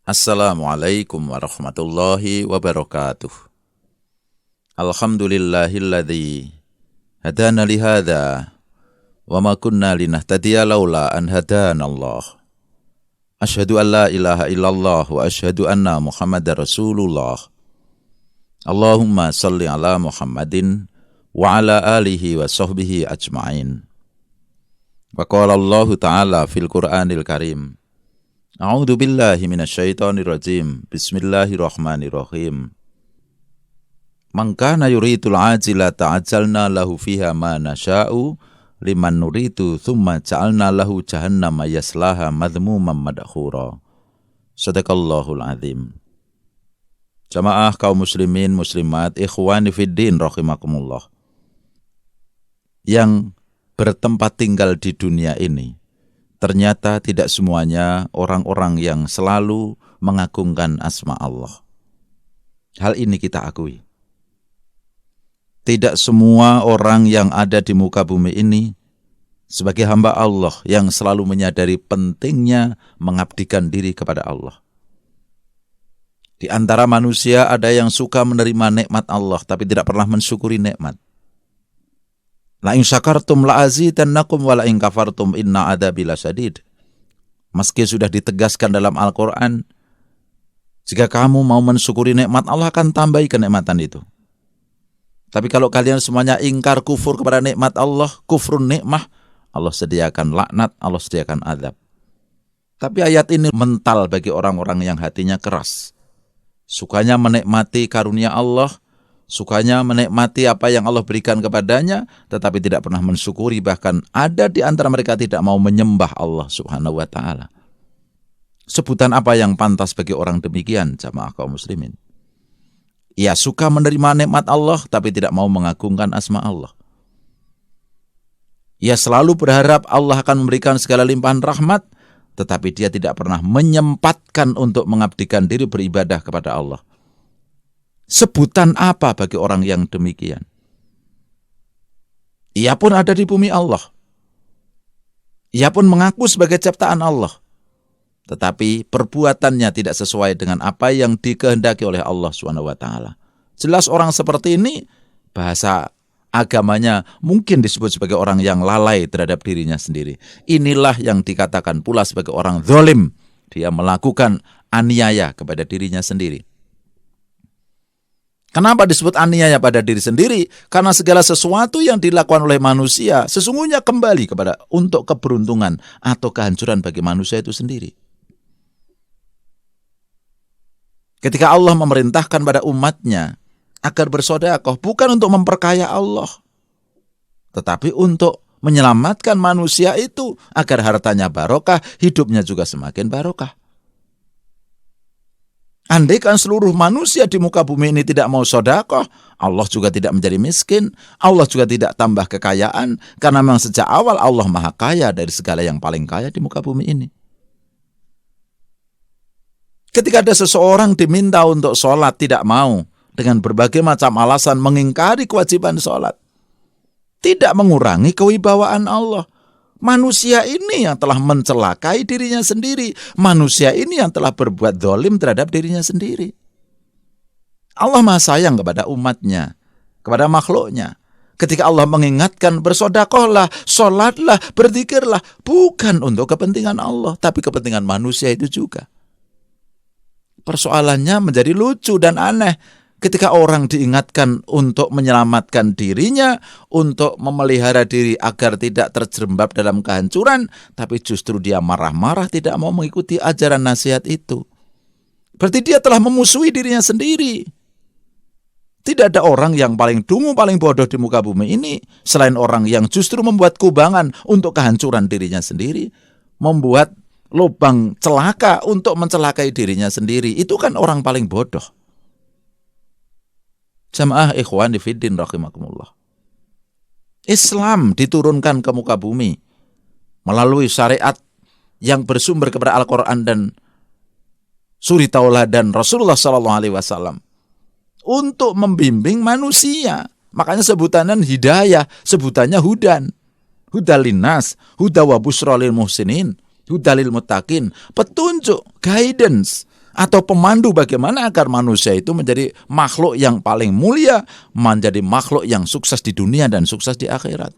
Assalamualaikum warahmatullahi wabarakatuh. Alhamdulillahilladzi hadana lihada wa ma kunna linahtadiya laula an hadanallah. Asyhadu an la ilaha illallah wa asyhadu anna Muhammadar Rasulullah. Allahumma salli ala Muhammadin wa ala alihi wa sahbihi ajma'in. Wa qala Allah ta'ala fil Qur'anil Karim. A'udzu billahi minasyaitonir rajim. Bismillahirrahmanirrahim. Man kana yuridul ajila ta'ajjalna lahu fiha ma nasya'u liman nuridu thumma ja'alna lahu jahannama yaslaha madhmuman madkhura. Shadaqallahul azim. Jamaah kaum muslimin muslimat ikhwani fiddin rahimakumullah. Yang bertempat tinggal di dunia ini, ternyata tidak semuanya orang-orang yang selalu mengagungkan asma Allah. Hal ini kita akui. Tidak semua orang yang ada di muka bumi ini sebagai hamba Allah yang selalu menyadari pentingnya mengabdikan diri kepada Allah. Di antara manusia ada yang suka menerima nikmat Allah tapi tidak pernah mensyukuri nikmat. La in syakartum la azidannakum wa la in kafartum inna adzabi lasyadid. Meski sudah ditegaskan dalam Al-Qur'an, jika kamu mau mensyukuri nikmat Allah akan tambahi kenikmatan itu. Tapi kalau kalian semuanya ingkar kufur kepada nikmat Allah, kufrun nikmah, Allah sediakan laknat, Allah sediakan azab. Tapi ayat ini mental bagi orang-orang yang hatinya keras. Sukanya menikmati karunia Allah, sukanya menikmati apa yang Allah berikan kepadanya, tetapi tidak pernah mensyukuri, bahkan ada di antara mereka tidak mau menyembah Allah subhanahu wa ta'ala. Sebutan apa yang pantas bagi orang demikian, jamaah kaum muslimin? Ia suka menerima nikmat Allah, tapi tidak mau mengagungkan asma Allah. Ia selalu berharap Allah akan memberikan segala limpahan rahmat, tetapi dia tidak pernah menyempatkan untuk mengabdikan diri beribadah kepada Allah. Sebutan apa bagi orang yang demikian? Ia pun ada di bumi Allah. Ia pun mengaku sebagai ciptaan Allah. Tetapi perbuatannya tidak sesuai dengan apa yang dikehendaki oleh Allah SWT. Jelas orang seperti ini, bahasa agamanya mungkin disebut sebagai orang yang lalai terhadap dirinya sendiri. Inilah yang dikatakan pula sebagai orang zalim. Dia melakukan aniaya kepada dirinya sendiri. Kenapa disebut aniaya pada diri sendiri? Karena segala sesuatu yang dilakukan oleh manusia sesungguhnya kembali kepada untuk keberuntungan atau kehancuran bagi manusia itu sendiri. Ketika Allah memerintahkan pada umatnya agar bersedekah bukan untuk memperkaya Allah, tetapi untuk menyelamatkan manusia itu agar hartanya barokah, hidupnya juga semakin barokah. Andaikan seluruh manusia di muka bumi ini tidak mau sedekah, Allah juga tidak menjadi miskin, Allah juga tidak tambah kekayaan, karena memang sejak awal Allah maha kaya dari segala yang paling kaya di muka bumi ini. Ketika ada seseorang diminta untuk sholat tidak mau, dengan berbagai macam alasan mengingkari kewajiban sholat, tidak mengurangi kewibawaan Allah. Manusia ini yang telah mencelakai dirinya sendiri. Manusia ini yang telah berbuat zalim terhadap dirinya sendiri. Allah maha sayang kepada umatnya, kepada makhluknya. Ketika Allah mengingatkan bersedekahlah, sholatlah, berzikirlah, bukan untuk kepentingan Allah, tapi kepentingan manusia itu juga. Persoalannya menjadi lucu dan aneh. Ketika orang diingatkan untuk menyelamatkan dirinya, untuk memelihara diri agar tidak terjerembab dalam kehancuran, tapi justru dia marah-marah tidak mau mengikuti ajaran nasihat itu. Berarti dia telah memusuhi dirinya sendiri. Tidak ada orang yang paling dungu, paling bodoh di muka bumi ini, selain orang yang justru membuat kubangan untuk kehancuran dirinya sendiri, membuat lubang celaka untuk mencelakai dirinya sendiri. Itu kan orang paling bodoh. Jamaah ikhwan fiddin rahimakumullah. Islam diturunkan ke muka bumi melalui syariat yang bersumber kepada Al-Quran dan suri tauladan Rasulullah SAW untuk membimbing manusia. Makanya sebutannya hidayah, sebutannya hudan. Hudalinas, huda wa busra lil muhsinin, hudalil muttaqin, petunjuk, guidance, atau pemandu bagaimana agar manusia itu menjadi makhluk yang paling mulia, menjadi makhluk yang sukses di dunia dan sukses di akhirat.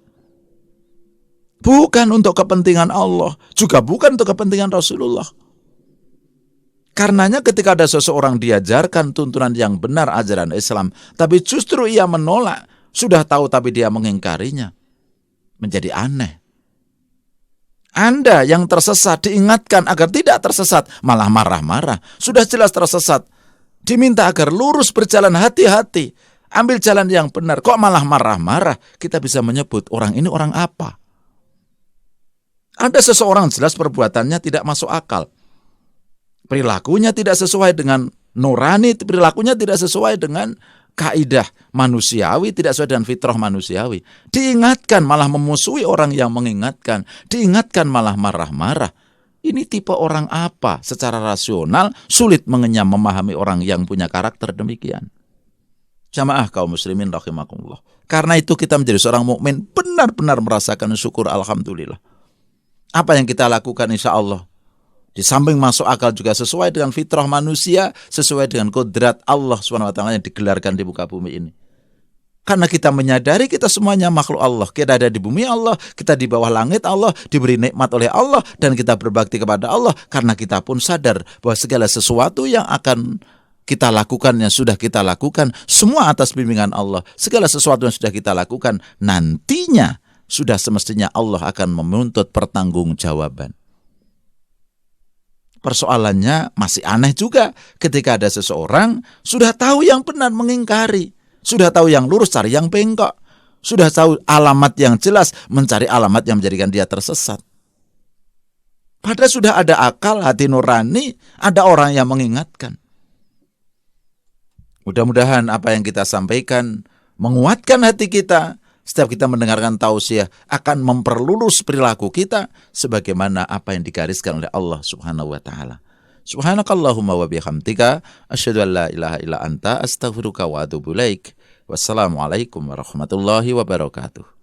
Bukan untuk kepentingan Allah, juga bukan untuk kepentingan Rasulullah. Karenanya ketika ada seseorang diajarkan tuntunan yang benar ajaran Islam, tapi justru ia menolak, sudah tahu tapi dia mengingkarinya, menjadi aneh. Anda yang tersesat diingatkan agar tidak tersesat, malah marah-marah. Sudah jelas tersesat, diminta agar lurus berjalan hati-hati, ambil jalan yang benar, kok malah marah-marah. Kita bisa menyebut orang ini orang apa? Ada seseorang jelas perbuatannya tidak masuk akal, perilakunya tidak sesuai dengan nurani, perilakunya tidak sesuai dengan kaidah manusiawi, tidak sesuai dengan fitrah manusiawi. Diingatkan malah memusuhi orang yang mengingatkan, diingatkan malah marah-marah. Ini tipe orang apa? Secara rasional sulit mengenyam memahami orang yang punya karakter demikian. Jamaah kaum muslimin rahimakumullah. Karena itu kita menjadi seorang mukmin benar-benar merasakan syukur alhamdulillah. Apa yang kita lakukan insya Allah di samping masuk akal juga sesuai dengan fitrah manusia, sesuai dengan kodrat Allah SWT yang digelarkan di muka bumi ini. Karena kita menyadari kita semuanya makhluk Allah. Kita ada di bumi Allah, kita di bawah langit Allah, diberi nikmat oleh Allah, dan kita berbakti kepada Allah. Karena kita pun sadar bahwa segala sesuatu yang akan kita lakukan, yang sudah kita lakukan, semua atas bimbingan Allah. Segala sesuatu yang sudah kita lakukan, nantinya sudah semestinya Allah akan menuntut pertanggungjawaban. Persoalannya masih aneh juga ketika ada seseorang sudah tahu yang benar mengingkari, sudah tahu yang lurus cari yang bengkok, sudah tahu alamat yang jelas mencari alamat yang menjadikan dia tersesat. Padahal sudah ada akal, hati nurani, ada orang yang mengingatkan. Mudah-mudahan apa yang kita sampaikan menguatkan hati kita. Setiap kita mendengarkan tausiah akan memperlurus perilaku kita sebagaimana apa yang digariskan oleh Allah Subhanahu wa taala. Subhanakallahumma wa bihamdika asyhadu an la ilaha illa anta astaghfiruka wa atubu ilaik. Wassalamualaikum warahmatullahi wabarakatuh.